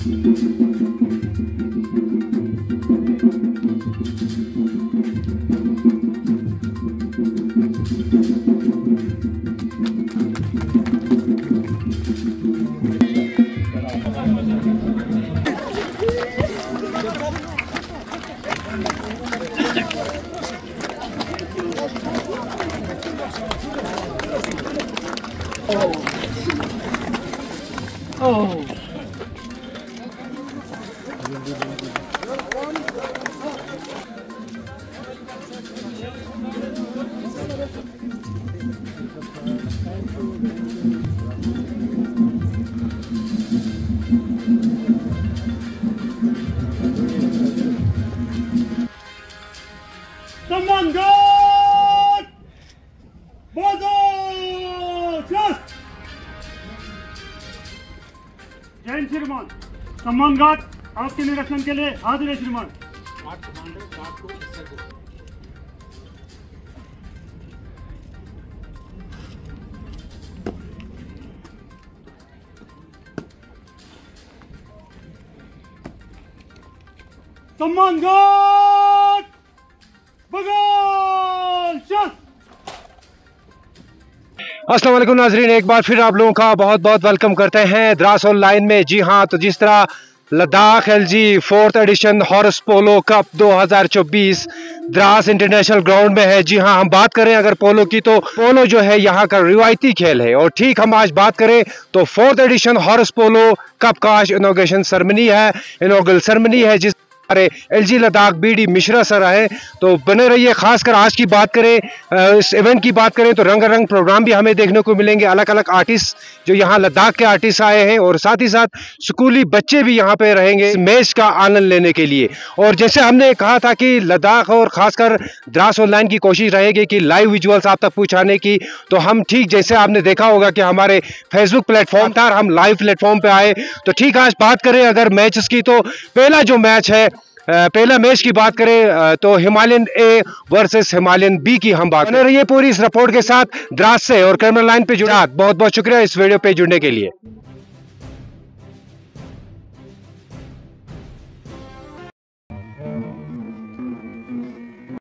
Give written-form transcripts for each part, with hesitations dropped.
Someone God! Bozo! Just! Jain श्रीमान, सम्मान घाट आपके निरीक्षण के लिए हाजिर है श्रीमान। सम्मान घाट बगल शस्त्र। अस्सलाम वालेकुम नाजरीन, एक बार फिर आप लोगों का बहुत बहुत वेलकम करते हैं द्रास ऑनलाइन में। जी हाँ, तो जिस तरह Ladakh LG 4th edition horse polo cup 2024 Drass international ground में है। जी हाँ, हम बात करें अगर पोलो की तो पोलो जो है यहाँ का रिवायती खेल है। और ठीक हम आज बात करें तो 4th edition horse polo cup का आज इनॉग्रेशन सेरेमनी है, इनॉग्रल सेरेमनी है जिस हमारे LG Ladakh BD Mishra sir आए। तो बने रहिए। खासकर आज की बात करें, इस इवेंट की बात करें तो रंगारंग प्रोग्राम भी हमें देखने को मिलेंगे। अलग अलग आर्टिस्ट जो यहाँ लद्दाख के आर्टिस्ट आए हैं और साथ ही साथ स्कूली बच्चे भी यहाँ पे रहेंगे इस मैच का आनंद लेने के लिए। और जैसे हमने कहा था कि लद्दाख और खासकर द्रास ऑनलाइन की कोशिश रहेगी कि लाइव विजुअल्स आप तक पहुँचाने की, तो हम ठीक जैसे आपने देखा होगा कि हमारे फेसबुक प्लेटफॉर्म पर हम लाइव प्लेटफॉर्म पे आए। तो ठीक आज बात करें अगर मैचेस की तो पहला जो मैच है, पहला मैच की बात करें तो Himalayan A versus Himalayan B की हम बात कर रही है पूरी इस रिपोर्ट के साथ द्रास से। और कैमरा लाइन पे जुड़ा, बहुत बहुत शुक्रिया इस वीडियो पे जुड़ने के लिए।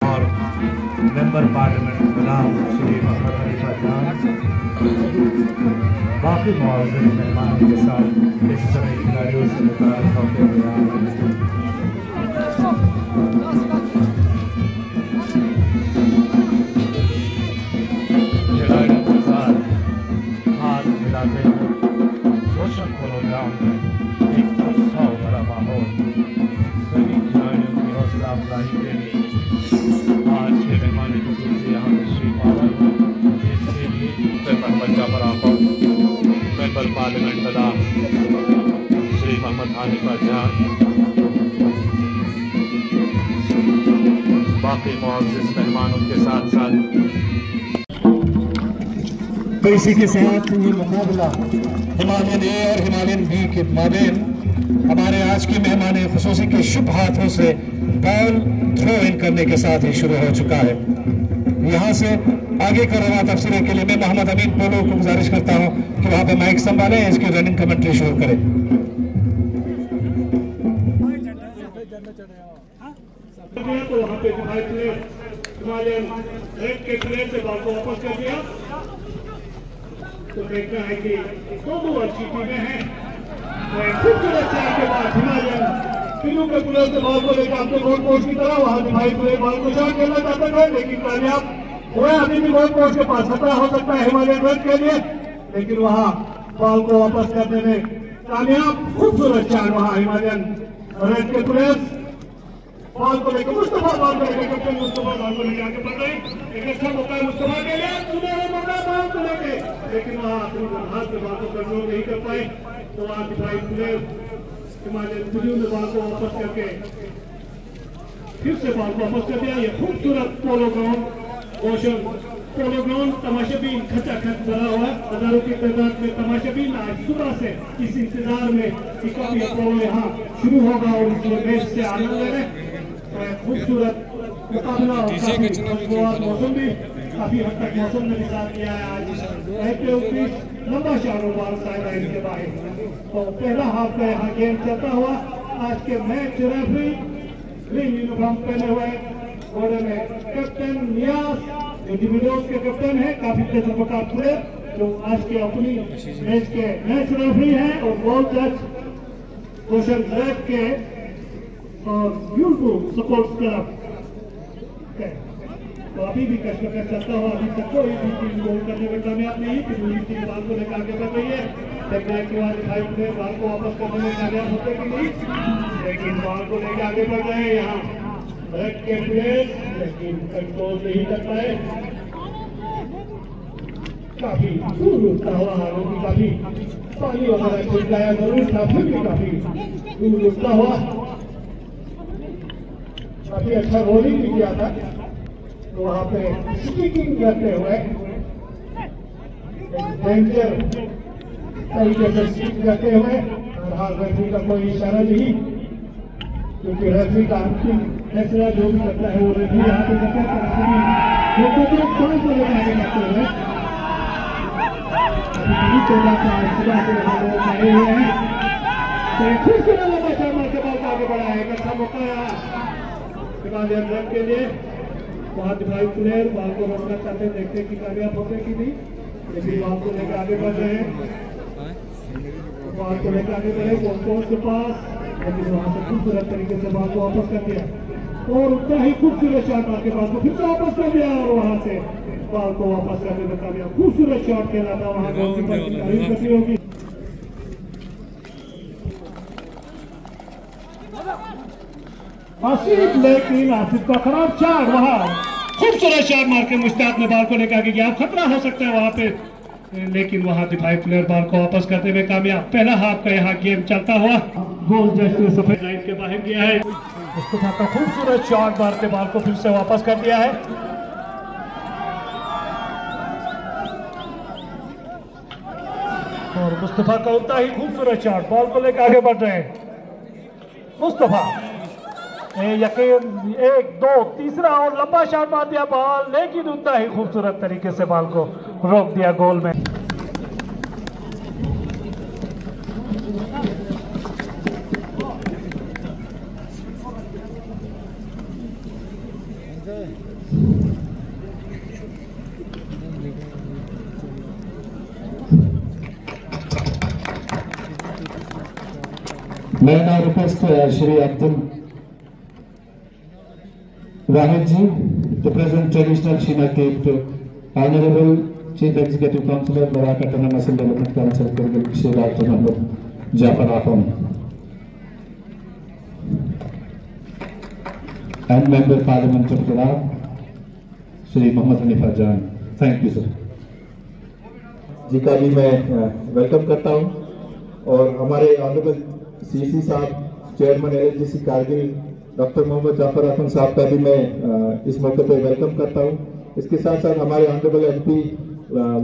और मेंबर पार्लियामेंट गुलाम श्री मोहम्मद खलीफा जान बाकी मौजूद मेहमानों के साथ इस समय खिलाड़ियों से मुताबिक होते हुए खिलाड़ियों के साथ हाथ मिलाते हुए रोशन पोलो ग्राउंड में एक उत्साह भरा माहौल, सभी खिलाड़ियों की हौसला अफजाई के लिए आज के मेहमानी खसूस से यहाँ तशरीफ आवर इसके लिए मोहम्मद जाफर आफर, मेंबर पार्लियामेंट लद्दाख श्री मोहम्मद खलीफा जान, बाकी मौजूद मेहमानों के साथ साथ तो इसी के साथ ये मुकाबला हिमालयन ए और हिमालयन बी के माबेन हमारे आज के मेहमान खुसूसी के शुभ हाथों से बॉल थ्रो इन करने के साथ ही शुरू हो चुका है। यहाँ से आगे का रवा तफसीर के लिए मैं मोहम्मद अमीन पोलो को गुजारिश करता हूँ कि वहाँ पे माइक संभालें, इसकी रनिंग कमेंट्री शुरू करें। तो वहाँ पे हिमालयन रेड के प्लेयर से बॉल को वापस कर दिया। तो देखना है कि दोनों अच्छी टीमें हैं। खूबसूरत चार के बाद हिमालयन तीनों के प्लेयर से बॉल को लेकर आपके गोल पोस्ट की तरह वहां दिखाई प्लेयर बॉल को शॉट खेलना चाहते थे लेकिन कामयाब हुए। अभी भी गोल पोस्ट के पास खतरा हो सकता है हिमालयन रेड के लिए, लेकिन वहां बॉल को वापस करने में कामयाब। खूबसूरत चार वहां हिमालयन रेड के प्लेयर बॉल को लेकर मुस्तफा बॉल को लेकर कैप्टन मुस्तफा बॉल को लेकर आगे बढ़ रहे। एक अच्छा मौका है मुस्तफा के लिए, सुनहरा मौका बॉल को लेकर, लेकिन वहां अपनी हाथ से बॉल को कंट्रोल नहीं कर पाए। तो वहां दिखाई प्लेयर हिमालयन ब्लू ने बॉल को वापस करके फिर से बॉल को वापस कर दिया। ये खूबसूरत पोलो ग्राउंड ओशन पोलो ग्राउंड तमाशाबीन खचाखच भरा हुआ है। हजारों की तादाद में तमाशाबीन आज सुबह से इस इंतजार में कि कब यह पोलो यहाँ शुरू होगा और इस मैच से आनंद ले रहे। खूबसूरत मुकाबला और काफी मौसम भी काफी हद तक मौसम ने भी साथ किया है आज। लंबा शानोवार साइड के बाहर। तो पहला हाफ का यहाँ गेम चलता हुआ। आज के मैच रेफरी ग्रीन यूनिफॉर्म पहने हुए घोड़े में कैप्टन नियाज इंडिविजुअल्स के कैप्टन है, काफी तजुर्बेकार प्लेयर जो आज के अपनी मैच के मैच रेफरी हैं, और गोल जज कौशल ग्रेट के और यूट्यूब सपोर्ट क्लब। तो अभी भी कश्मकश चलता हुआ, अभी तक कोई भी टीम गोल करने में कामयाब नहीं। दूसरी टीम बाल को लेकर आगे बढ़ रही है। देखने के बाद भाई प्लेयर बाल को वापस करने में कामयाब होते कि नहीं, लेकिन बाल को लेकर आगे बढ़ रहे हैं यहाँ ब्रेक के प्लेयर, लेकिन कंट्रोल नहीं कर पाए। काफी दूर उठता हुआ आरोपी, काफी पानी वगैरह छिड़काया जरूर था, फिर भी काफी दूर उठता हुआ। काफी अच्छा रोलिंग भी किया था, तो वहां पे स्टिकिंग करते हुए डेंजर तरीके से स्टिक करते हुए, और रेफरी का कोई इशारा नहीं, क्योंकि रेफरी का अंतिम फैसला जो भी करता है वो रेफरी यहाँ पे करता है। लोगों को कौन को लेकर आगे करते हुए अभी 14 का सुबह से लोग आए हुए हैं। तो फिर से लंबा शर्मा के बाद आगे बढ़ा है, अच्छा मौका के बाद रन के लिए वहाँ दिखाई प्लेयर बाल को रोकना चाहते, देखते कि कामयाब होते कि नहीं, लेकिन बाल को लेकर आगे बढ़ रहे हैं। बाल को लेकर आगे बढ़े गोलपोस्ट के पास, लेकिन वहाँ से खूबसूरत तरीके से बाल को वापस कर दिया, और उतना ही खूबसूरत शॉट मार के बाल को फिर से वापस कर दिया, और वहाँ से बाल को वापस करने में कामयाब। खूबसूरत शॉट खेला था, वहाँ गोलकीपर की तारीफ करनी होगी। आसिफ, लेकिन आसिफ का खराब शॉट, वहाँ खूबसूरत शॉट मार के मुश्ताक ने बाल को लेकर आगे गया। खतरा हो सकता है वहाँ पे, लेकिन वहाँ दिफाई प्लेयर बाल को वापस करने में कामयाब। पहला हाफ का यहाँ गेम चलता हुआ। गोल जस्ट ने सफेद लाइन के बाहर गया है, मुस्तफा का खूबसूरत शॉट मारते बाल को फिर से वापस कर दिया है। और मुस्तफा का उतना ही खूबसूरत शॉट, बॉल को लेकर आगे बढ़ रहे हैं मुस्तफा। यकीन 1 2 तीसरा और लंबा शॉट मार दिया बॉल, लेकिन उतना ही खूबसूरत तरीके से बॉल को रोक दिया गोल में। मैं now request Shri Abdul Wahid ji to present traditional Shina Cape to Honorable Chief Executive Councillor Barak Autonomous Development Council Shri Dr. Mohammad Jafar Ahom and Member Parliament of Iraq Shri Mohammad Hanifa Jan. Thank you sir. जी का भी मैं welcome करता हूँ, और हमारे honourable CC साहब chairman एलएचजीसी Kargil doctor Mohammad Jafar Ahmad साहब का भी मैं इस मौके पर वेलकम करता हूं। इसके साथ साथ हमारे honourable MP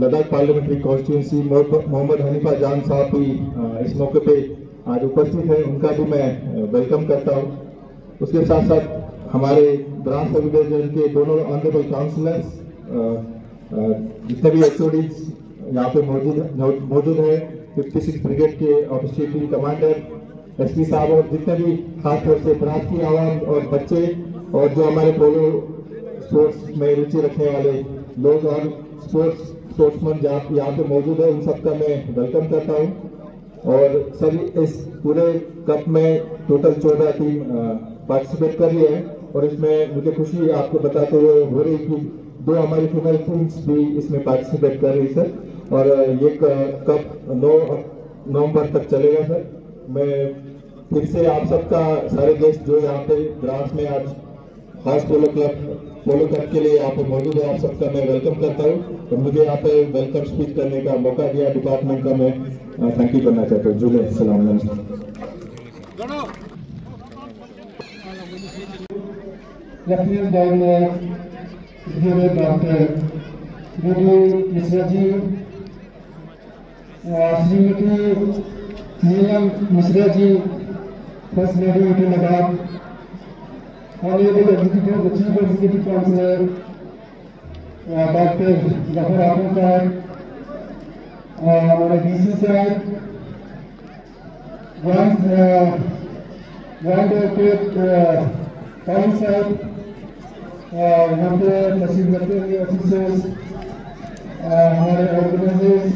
Ladakh parliamentary constituency Mohammad Hanifa Jan sahab भी इस मौके पे आज उपस्थित हैं, उनका भी मैं वेलकम करता हूं। उसके साथ साथ हमारे द्रास सब डिवीजन के दोनों ऑनरेबल काउंसिलर्स, जितने भी एचओडीज यहाँ पे मौजूद है, 56 ब्रिगेड के ऑफिशियल कमांडर, एसपी साहब, और जितने भी खासतौर से द्रास की आवाम और बच्चे, और जो हमारे पोलो स्पोर्ट्स में रुचि रखने वाले लोग और स्पोर्ट्समैन यहाँ पे मौजूद है, उन सबका मैं वेलकम करता हूँ। और सभी इस पूरे कप में टोटल 14 टीम पार्टिसिपेट कर रही है, और इसमें मुझे खुशी आपको बताते हुए हो रही कि 2 हमारी फीमेल टीम्स भी इसमें पार्टिसिपेट कर रही है सर, और ये कप 9 नवंबर तक चलेगा सर। मैं फिर से आप सबका, सारे गेस्ट जो यहाँ पे द्रास में आज खास पोलो क्लब के लिए यहाँ पे मौजूद है, आप सबका मैं वेलकम करता हूँ, और मुझे यहाँ पे वेलकम स्पीच करने का मौका दिया डिपार्टमेंट का, मैं थैंक यू करना चाहता हूँ। जुले सलाम Mishra ji, Shrimati Neelam Mishra ji, first lady UT Ladakh, honourable executive chief executive councillor doctor Zafar आफम साहब, हमारे BC साहब, ग्रांड एडवोकेट काली साहब, यहाँ पे तशरीफ रखते हुए ऑफिसर्स, हमारे ऑर्गेनाइजर्स,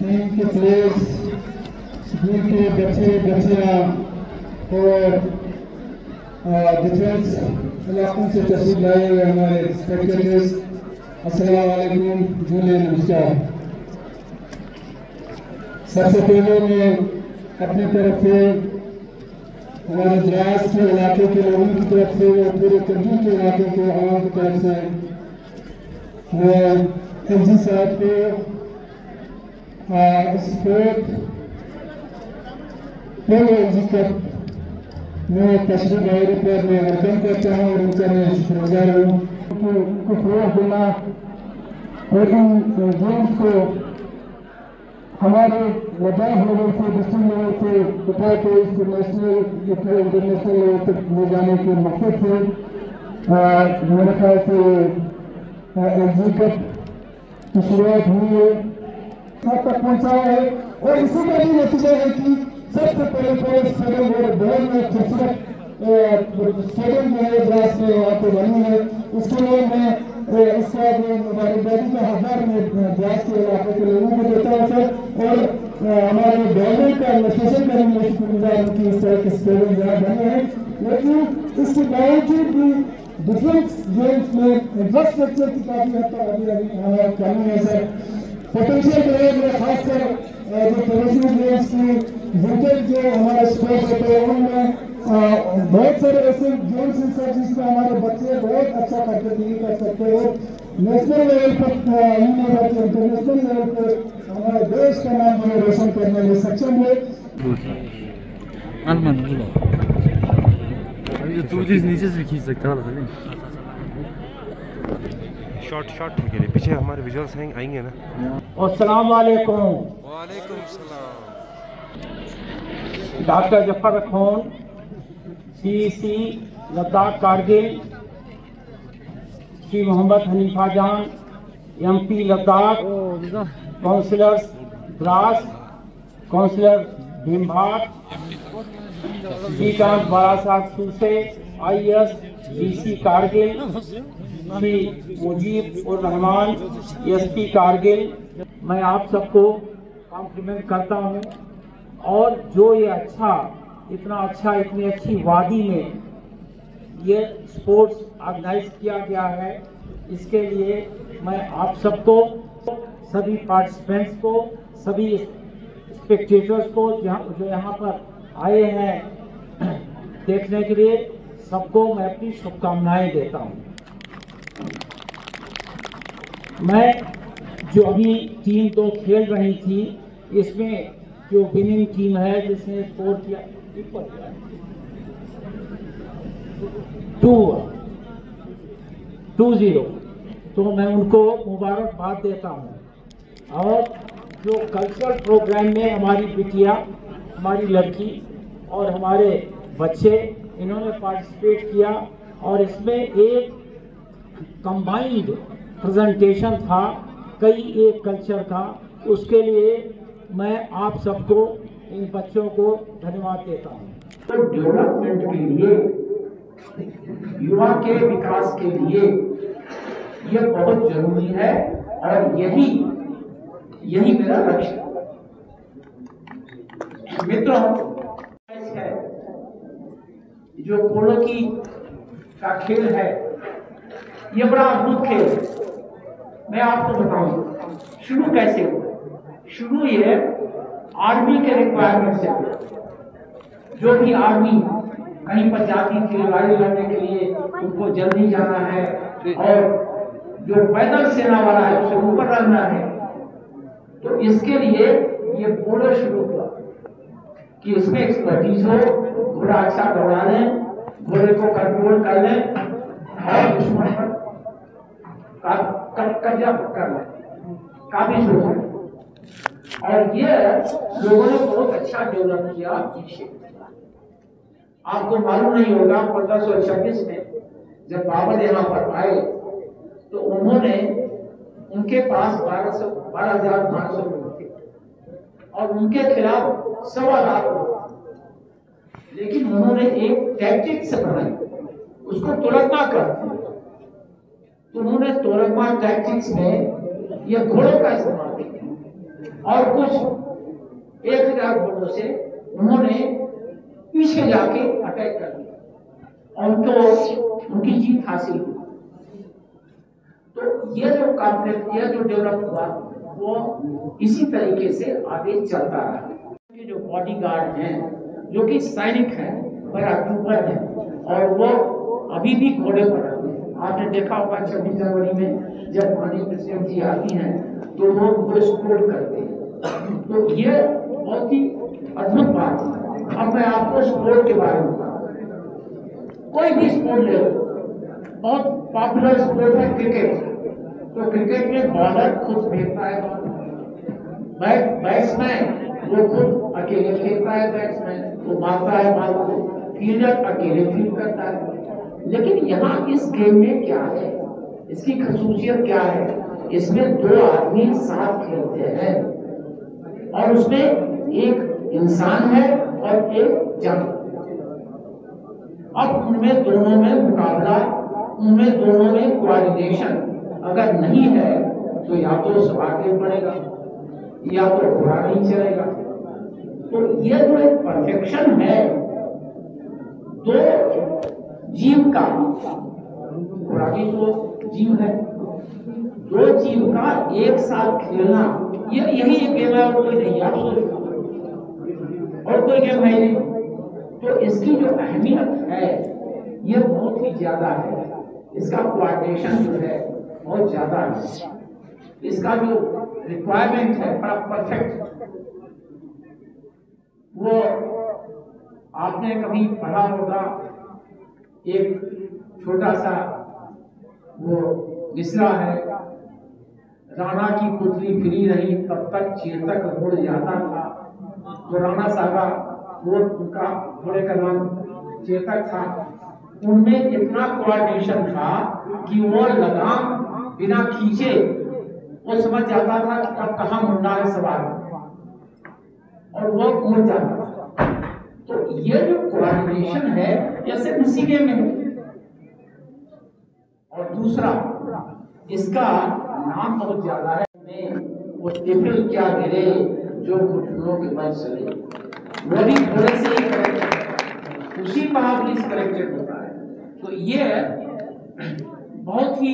टीम के प्लेयर्स, स्कूल के बच्चे बच्चियाँ और डिफरेंस इलाकों से तशरीफ लाए हुए हमारे स्पेक्टेटर्स, अस्सलाम वालेकुम, जूले नमस्कार। सबसे पहले मैं अपनी तरफ से हमारे द्रास के इलाके के लोगों की तरफ से और पूरे करगिल के इलाके के आवाम की तरफ से मैं एलजी साहब को स्पोर्ट एलजी कप में तशरीफ लाने पर मैं वेलकम करता हूँ और उनका मैं शुक्रगुजार हूँ उनको फरोग देना और इन गेम्स को हमारे लद्दाख लेवल से डिस्ट्रिक्ट लेवल से उठा के इसको नेशनल इंटरनेशनल लेवल तक ले जाने के मकसद से मेरे ख्याल से एलजी कप की शुरुआत हुई है, तक पहुंचाया है और इसी का भी नतीजा है कि सबसे पहले स्टेडियम और बहुत में खूबसूरत स्टेडियम जो है द्रास में वहाँ पे बनी है। इसके लिए मैं इसका मुबारकबादी का हकदार में द्रास के इलाके के लोगों को देता हूँ सर, और हमारे गवर्नमेंट का एडमिनिस्ट्रेशन का भी मैं शुक्रगुजार हूँ कि इस तरह के स्टेडियम यहाँ बने हैं। लेकिन इसके बावजूद भी डिफरेंस गेम्स में इंफ्रास्ट्रक्चर की काफी हद तक अभी कमी है सर। पोटेंशियल प्लेयर में खासकर जो प्रोफेशनल गेम्स की विकेट जो हमारे स्पोर्ट्स होते हैं उनमें बहुत सारे ऐसे गेम्स हैं सर जिसमें हमारे बच्चे बहुत अच्छा कंट्रीब्यूट कर सकते हैं। नेशनल लेवल पर इंटरनेशनल लेवल पर हमारे देश का नाम जो रोशन करने में सक्षम है। नीचे से खींच सकता है शॉर्ट के लिए पीछे हमारे विजुअल्स आएंगे ना। अस्सलाम वालेकुम। वालेकुम सलाम। Doctor Zafar Khan, CEC Ladakh Kargil, Shri Mohammad Hanifa Jan, MP Ladakh, councillors Drass, councillor Bhimbat, Shrikant Balasaheb Suse, IAS DC Kargil, Shri Mujib ur Rahman SP Kargil, मैं आप सबको कॉम्प्लीमेंट करता हूं। और जो ये इतना अच्छा इतनी अच्छी वादी में ये स्पोर्ट्स ऑर्गेनाइज किया गया है, इसके लिए मैं आप सबको, सभी पार्टिसिपेंट्स को, सभी स्पेक्टेटर्स को जो यहाँ पर आए हैं देखने के लिए, सबको मैं अपनी शुभकामनाएं देता हूँ। मैं जो अभी टीम 2 खेल रही थी, इसमें जो विनिंग टीम है जिसने स्कोर किया 2-0, तो मैं उनको मुबारकबाद देता हूँ। और जो कल्चरल प्रोग्राम में हमारी बिटिया, हमारी लड़की और हमारे बच्चे इन्होंने पार्टिसिपेट किया और इसमें एक कंबाइंड प्रेजेंटेशन था, कई एक कल्चर था, उसके लिए मैं आप सबको, इन बच्चों को धन्यवाद देता हूँ। तो डेवलपमेंट के लिए, युवा के विकास के लिए ये बहुत जरूरी है और यही मेरा लक्ष्य है। मित्रों, जो पोलो का खेल है, ये बड़ा अद्भुत खेल है। मैं आपको बताऊं शुरू कैसे हुआ। शुरू ये आर्मी के रिक्वायरमेंट से हुआ। जो भी आर्मी कहीं पर जाती थी लड़ाई लड़ने के लिए, उनको जल्दी जाना है और जो पैदल सेना वाला है उसे ऊपर रहना है, तो इसके लिए ये पोलो शुरू हुआ कि इसमें एक्सपर्टीज हो, घोड़ा अच्छा दौड़ा लें, घोड़े को कंट्रोल कर लें और दुश्मन पर कब्जा कर लें, काबिज हो जाए। और ये लोगों ने बहुत अच्छा डेवलप किया पीछे। आपको मालूम नहीं होगा 1526 में जब बाबर यहाँ पर आए तो उन्होंने उनके पास 12,500 लोग थे और उनके खिलाफ 1,25,000 लोग। लेकिन उन्होंने एक टैक्टिक्स बनाई, उसको तोड़मा करते हैं। तो उन्होंने तोड़मा टैक्टिक्स में यह घोड़ों का इस्तेमाल किया और कुछ 1,000 घोड़ों से उन्होंने पीछे जाके अटैक कर दिया और तो उनकी जीत हासिल हुई। तो यह जो कॉन्फ्लिक्ट, यह जो डेवलप हुआ वो इसी तरीके से आगे चलता रहा। ये जो बॉडीगार्ड हैं, जो कि सैनिक हैं, बड़ा ट्रूपर हैं और वो अभी भी घोड़े पर रहते हैं। आपने देखा होगा 26 जनवरी में जब माननीय प्रेसिडेंट जी आती हैं तो लोग उनको सपोर्ट करते हैं। तो ये बहुत ही अद्भुत बात है। अब मैं आपको स्पोर्ट के बारे में बताऊं। कोई भी स्पोर्ट ले लो, बहुत पॉपुलर स्पोर्ट है क्रिकेट। तो क्रिकेट में बॉलर खुद फेंकता है, बैट्समैन वो खुद अकेले फेंकता है, बैट्समैन वो मारता है बॉल को, फील्डर अकेले फील्ड करता है। लेकिन यहाँ इस गेम में क्या है, इसकी खसूसियत क्या है? इसमें 2 आदमी साथ खेलते हैं और उसमें एक इंसान है और एक जानवर। अब उनमें दोनों में मुकाबला, उनमें दोनों में कोऑर्डिनेशन अगर नहीं है तो या तो सब आगे बढ़ेगा या तो घोड़ा नहीं चलेगा। तो यह जो एक परफेक्शन है दो जीव का, घोड़ा भी तो जीव है, 2 जीव का एक साथ खेलना, यही एक गेम है और कोई नहीं, आप सोचो और कोई गेम है नहीं। तो इसकी जो अहमियत है ये बहुत ही ज्यादा है। इसका कोऑर्डिनेशन जो है बहुत ज्यादा है। इसका जो रिक्वायरमेंट है बड़ा परफेक्ट। वो आपने कभी पढ़ा होगा, एक छोटा सा वो मिसरा है, राणा की पुतली फिरी रही तब तक चेतक उड़ जाता था। तो राणा साहबा, वो उनका घोड़े का नाम चेतक था, उनमें इतना कोऑर्डिनेशन था कि वो लगाम बिना खींचे वो समझ जाता था कि अब कहाँ मुड़ना है सवार और वो मुड़ जाता था। तो ये जो कोऑर्डिनेशन है जैसे उसी के में है। और दूसरा, इसका नाम बहुत ज्यादा है, वो टिफिल क्या गिरे जो घुटनों के बल चले, वो भी घोड़े से ही करेक्टेड, उसी महाबली से करेक्टेड होता है। तो ये बहुत ही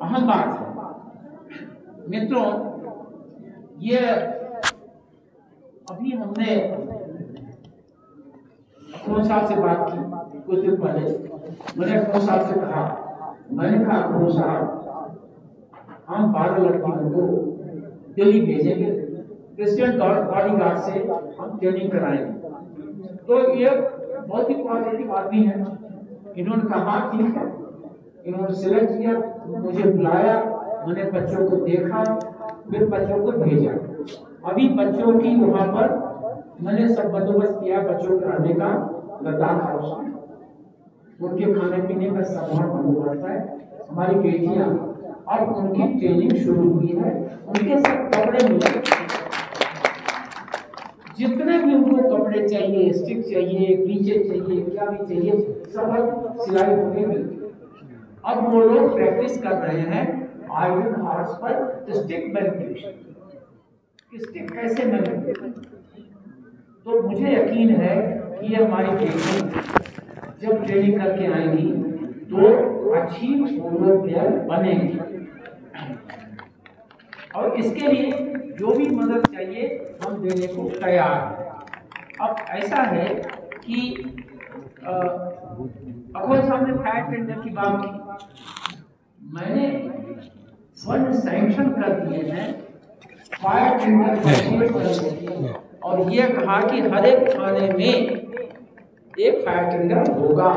अहम बात है मित्रों। ये अभी हमने अखरों साहब से बात की कुछ दिन पहले। मैंने अखरों साहब से कहा, मैंने कहा अखरों साहब, हम 12 लड़कियों को दिल्ली भेजेंगे, प्रेसिडेंट बॉडीगार्ड से हम ट्रेनिंग कराएंगे। तो ये बहुत ही पॉजिटिव आदमी है। इन्होंने कहा ठीक है, इन्होंने सिलेक्ट किया, मुझे बुलाया, मैंने बच्चों को देखा, फिर बच्चों को भेजा। अभी बच्चों की वहां पर मैंने सब बंदोबस्त किया बच्चों के रहने का लद्दाख हाउस में, उनके खाने पीने का सब बंदोबस्त है। हमारी बेटियां अब उनकी ट्रेनिंग शुरू हुई है, उनके सब कपड़े मिले, जितने भी उनको कपड़े चाहिए, स्टिक चाहिए, पीछे चाहिए, क्या भी चाहिए, सब सिलाई होगी। अब वो लोग प्रैक्टिस कर रहे हैं आयरन हार्स पर स्टिक मैनिपुलेशन, स्टिक कैसे मैनिपुलेट। तो मुझे यकीन है कि ये हमारी बेटी जब ट्रेनिंग करके आएंगी तो अच्छी पोलो प्लेयर बनेंगी। और इसके लिए जो भी मदद चाहिए हम देने को तैयार हैं। अब ऐसा है कि अखबार साहब ने फायर टेंडर की बात की, मैंने फंड सैंक्शन कर दिए हैं फायर टेंडर और ये कहा कि हर एक थाने में एक फायर टेंडर होगा।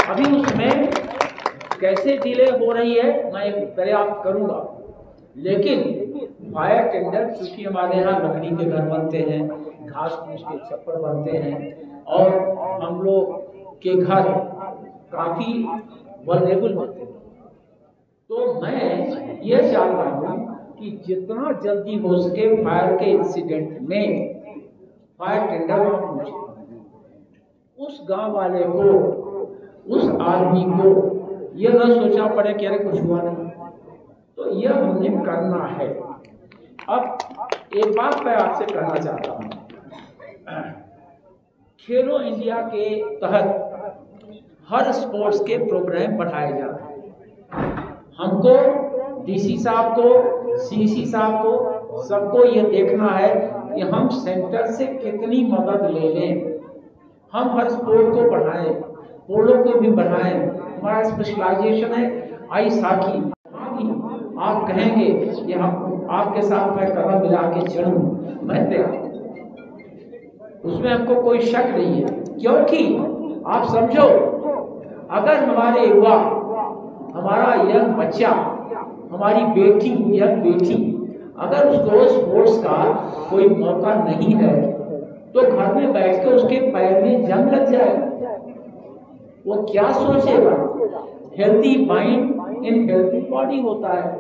अभी उसमें कैसे डिले हो रही है मैं एक प्रयास करूंगा, लेकिन फायर टेंडर क्योंकि हमारे यहाँ लकड़ी के घर बनते हैं, घास फूस के छप्पर बनते हैं और हम लोग के घर काफी वल्नरेबल होते हैं, तो मैं ये चाहता हूँ कि जितना जल्दी हो सके फायर के इंसिडेंट में फायर टेंडर पूछे, उस गांव वाले को, उस आदमी को ये न सोचना पड़े कि अरे कुछ हुआ नहीं, तो यह हमने करना है। अब एक बात मैं आपसे कहना चाहता हूँ, खेलो इंडिया के तहत हर स्पोर्ट्स के प्रोग्राम बढ़ाए जाते हैं। हमको डीसी साहब को, सीसी साहब को, सबको ये देखना है कि हम सेंटर से कितनी मदद ले लें। हम हर स्पोर्ट को बढ़ाएं, पोलो को भी बढ़ाएं। हमारा स्पेशलाइजेशन है आइस हॉकी। आप कहेंगे कि हम आपके साथ मैं कदम मिला के चलूं, मैं तैयार, उसमें हमको कोई शक नहीं है। क्योंकि आप समझो, अगर हमारे युवा, हमारा यंग बच्चा, हमारी बेटी, यंग बेटी, अगर उसको स्पोर्ट्स का कोई मौका नहीं है तो घर में बैठ के उसके पैर में जंग लग जाए, वो क्या सोचेगा? Healthy mind in healthy body होता है।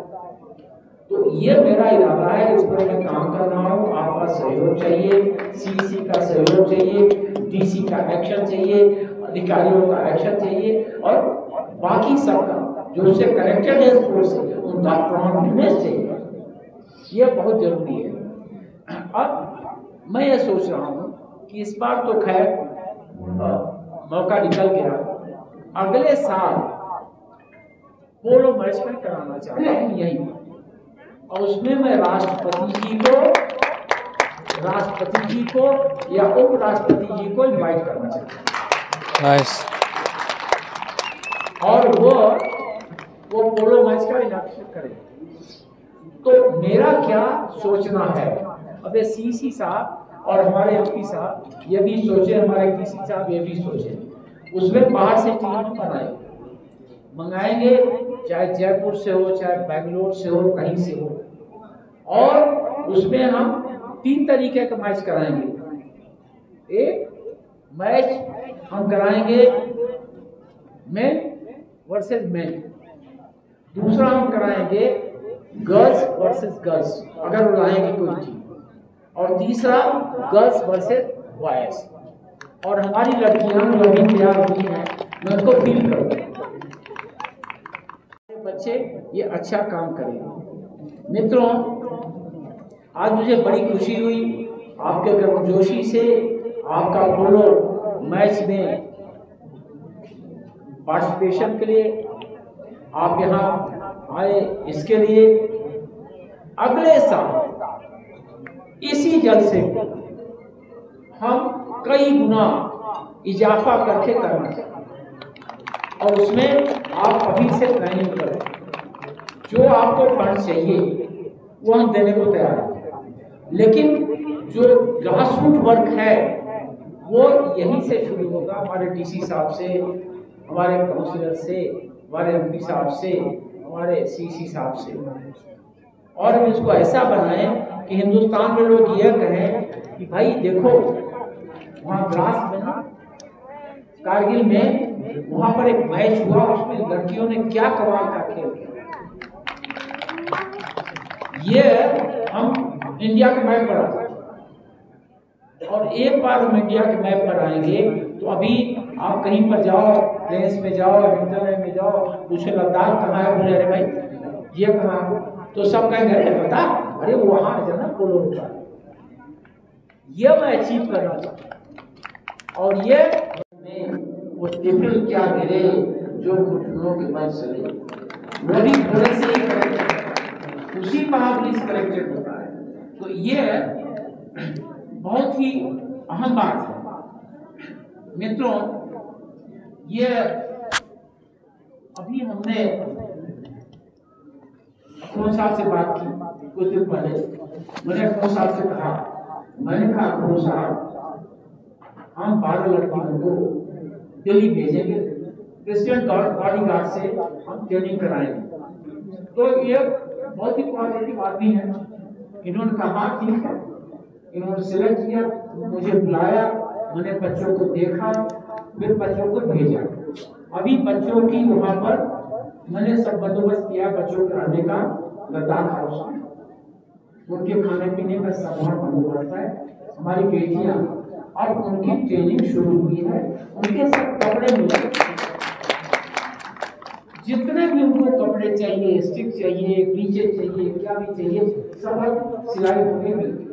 तो ये मेरा इरादा है, इस पर मैं काम कर रहा हूँ। आपका सहयोग चाहिए, सीसी का सहयोग चाहिए, डीसी का एक्शन चाहिए, अधिकारियों का एक्शन चाहिए, और बाकी सबका जो उससे कनेक्टेड है स्पोर्ट्स, उनका प्रॉन्प्टनेस चाहिए। ये बहुत जरूरी है। अब मैं ये सोच रहा हूँ कि इस बार तो खैर मौका निकल गया, अगले साल पोलो मैच में कराना चाहता हूँ यही, और उसमें मैं राष्ट्रपति जी को या उपराष्ट्रपति जी को इनवाइट करना चाहता हूँ। नाइस। और वो पोलो मैच का इलेक्शन करें। तो मेरा क्या सोचना है, अब ये सीसी साहब और हमारे एमपी साहब ये भी सोचे, हमारे डीसी साहब ये भी सोचे, उसमें बाहर से टीम मंगाएंगे, चाहे जयपुर से हो, चाहे बेंगलोर से हो, कहीं से हो, और उसमें हम 3 तरीके का मैच कराएंगे। एक मैच हम कराएंगे मेन वर्सेस मेन, दूसरा हम कराएंगे गर्ल्स वर्सेस गर्ल्स, अगर वो लाएंगे कोई टीम, और तीसरा गर्ल्स वर्सेस बॉयज। और हमारी लड़कियां जो भी तैयार हुई हैं, मैं उनको फील करूँ बच्चे ये अच्छा काम करें। मित्रों, आज मुझे बड़ी खुशी हुई आपके गर्मजोशी से, आपका पोलो मैच में पार्टिसिपेशन के लिए आप यहाँ आए, इसके लिए अगले साल इसी जल से हम कई गुना इजाफा करके करना चाहिए, और उसमें आप अभी से ट्रेनिंग करें। जो आपको फंड चाहिए वो हम देने को तैयार हैं, लेकिन जो ग्रास रूट वर्क है वो यहीं से शुरू होगा, हमारे डीसी साहब से, हमारे काउंसिलर से, हमारे एमपी साहब से, हमारे सीसी साहब से। और हम इसको ऐसा बनाएं कि हिंदुस्तान में लोग यह कहें कि भाई देखो, वहाँ द्रास में ना, कारगिल में, वहां पर एक मैच हुआ, उसमें लड़कियों ने क्या कमाल का खेल किया। ये हम इंडिया के मैप पर आए, और एक बार हम इंडिया के मैप पर आएंगे तो अभी आप कहीं पर जाओ, प्लेन्स में जाओ, हिमालय में जाओ, पूछे लद्दाख कहाँ है, बोले अरे भाई ये कहाँ है, तो सब कहेंगे अरे पता, अरे वहां जाना पोलो होता है। ये मैं अचीव करना चाहता हूँ, और ये वो टिफिन क्या गिरे जो घुटनों के बल चले, वो भी थोड़े से ही करेक्टेड, उसी महापुलिस करेक्टेड होता है। तो ये बहुत ही अहम बात है। मित्रों, ये अभी हमने अखरों साहब से बात की कुछ दिन पहले, मैंने अखरों साहब से कहा, मैंने कहा अखरों साहब, हम 12 लड़कियों को दिल्ली भेजेंगे, प्रेसिडेंट बॉडीगार्ड से हम ट्रेनिंग कराएंगे। तो ये बहुत ही पॉजिटिव आदमी है। इन्होंने कहा ठीक है, इन्होंने सिलेक्ट किया, मुझे बुलाया, मैंने बच्चों को देखा, फिर बच्चों को भेजा। अभी बच्चों की वहां पर मैंने सब बंदोबस्त किया बच्चों के रहने का लद्दाख हाउस में, उनके खाने पीने का सब बंदोबस्त है। हमारी बेटियां अब उनकी ट्रेनिंग शुरू हुई है, उनके सब कपड़े मिले, जितने भी उनको कपड़े चाहिए, स्टिक चाहिए, बीचे चाहिए, क्या भी चाहिए, सब सिलाई होने मिलती।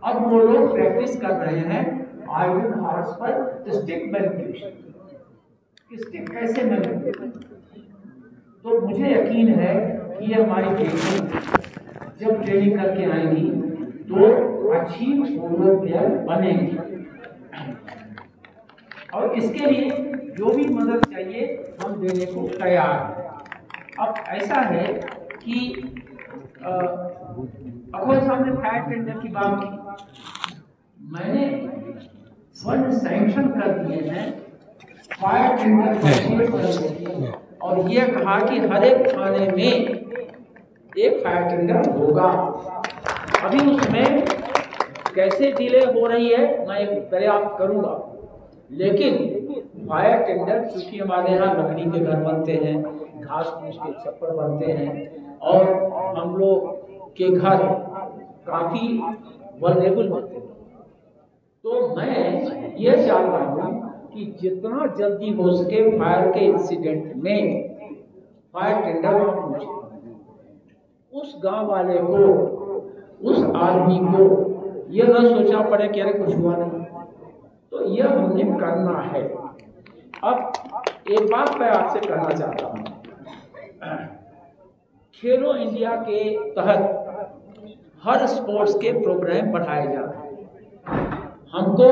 अब वो लोग प्रैक्टिस कर रहे हैं आयरन हार्स पर स्टिक मैनिपुलेशन, स्टिक कैसे मैनिपुलेट। तो मुझे यकीन है कि ये हमारी बेटी जब ट्रेनिंग करके आएंगी तो अच्छी पोलो प्लेयर बनेगी। और इसके लिए जो भी मदद चाहिए हम देने को तैयार हैं। अब ऐसा है कि अखबार साहब ने फायर टेंडर की बात की, मैंने फंड सैंक्शन कर दिए हैं फायर टेंडर परचेज, और ये कहा कि हर एक थाने में एक फायर टेंडर होगा। अभी उसमें कैसे डिले हो रही है मैं एक प्रयास करूंगा, लेकिन फायर टेंडर क्योंकि हमारे यहाँ लकड़ी के घर बनते हैं, घास फूस के छप्पर बनते हैं, और हम लोग के घर काफी वल्नरेबल होते हैं, तो मैं ये चाह रहा हूँ कि जितना जल्दी हो सके फायर के इंसिडेंट में फायर टेंडर आप पूछें, उस गांव वाले को, उस आदमी को ये न सोचना पड़े कि अरे कुछ हुआ नहीं, तो यह हमने करना है। अब एक बात मैं आपसे कहना चाहता हूँ, खेलो इंडिया के तहत हर स्पोर्ट्स के प्रोग्राम बढ़ाए जा रहे हैं। हमको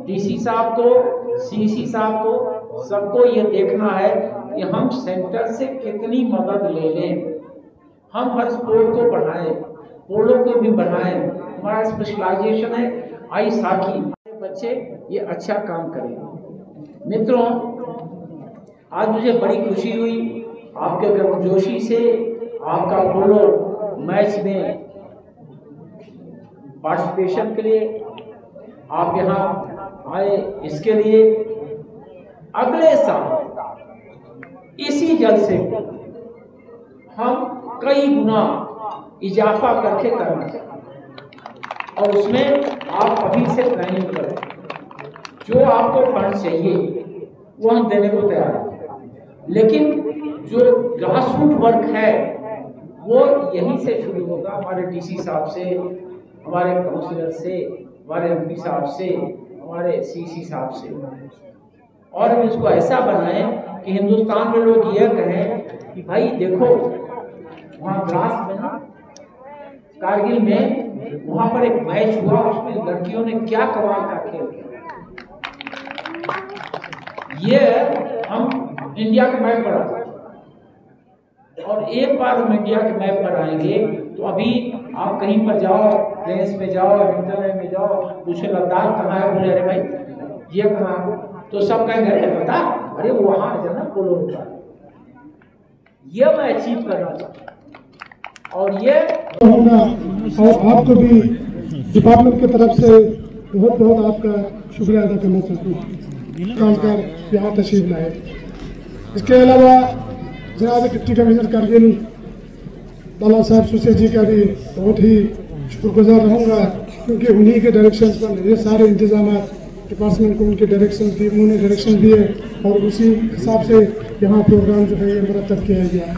डीसी साहब को, सीसी साहब को, सबको ये देखना है कि हम सेंटर से कितनी मदद ले लें, हम हर स्पोर्ट को बढ़ाएं, पोलो को भी बढ़ाएं। हमारा स्पेशलाइजेशन है आइस हॉकी, बच्चे ये अच्छा काम करें। मित्रों, आज मुझे बड़ी खुशी हुई आपके गर्मजोशी से, आपका पोलो मैच में पार्टिसिपेशन के लिए आप यहाँ आए, इसके लिए अगले साल इसी जलसे हम कई गुना इजाफा करके करना चाहिए, और उसमें आप अभी से प्लानिंग करें। जो आपको फंड चाहिए वो हम देने को तैयार हैं, लेकिन जो ग्रास रूट वर्क है वो यहीं से शुरू होगा, हमारे डीसी साहब से, हमारे काउंसिलर से, हमारे एमपी साहब से, हमारे सीसी साहब से, और हम इसको ऐसा बनाएं कि हिंदुस्तान में लोग यह कहें कि भाई देखो वहाँ द्रास में ना, कारगिल में वहाँ पर एक मैच हुआ, उसमें लड़कियों ने क्या कमाल का खेल किया। ये हम इंडिया के मैप पर आए, और एक बार हम इंडिया के मैप पर आएंगे तो अभी आप कहीं पर जाओ, प्लेन्स में जाओ, हिमालय में जाओ, पूछे लद्दाख कहाँ है, बोले अरे भाई ये कहाँ है, तो सब कहेंगे अरे बता, अरे वहाँ जाना पोलो होता है। ये मैं अचीव करना चाहता हूँ, और ये होगा। और आपको भी डिपार्टमेंट की तरफ से बहुत बहुत आपका शुक्रिया अदा करना चाहता हूँ, जानकर यहाँ तशरीफ लाए। इसके अलावा जनाब डिप्टी कमिश्नर कारगिल लाला साहब सुसे जी का भी बहुत ही शुक्रगुजार रहूँगा, क्योंकि उन्हीं के डायरेक्शन पर ये सारे इंतजाम डिपार्टमेंट को उनके डायरेक्शन दिए, उन्होंने डायरेक्शन दिए, और उसी हिसाब से यहाँ प्रोग्राम जो है ये मुरतब किया गया।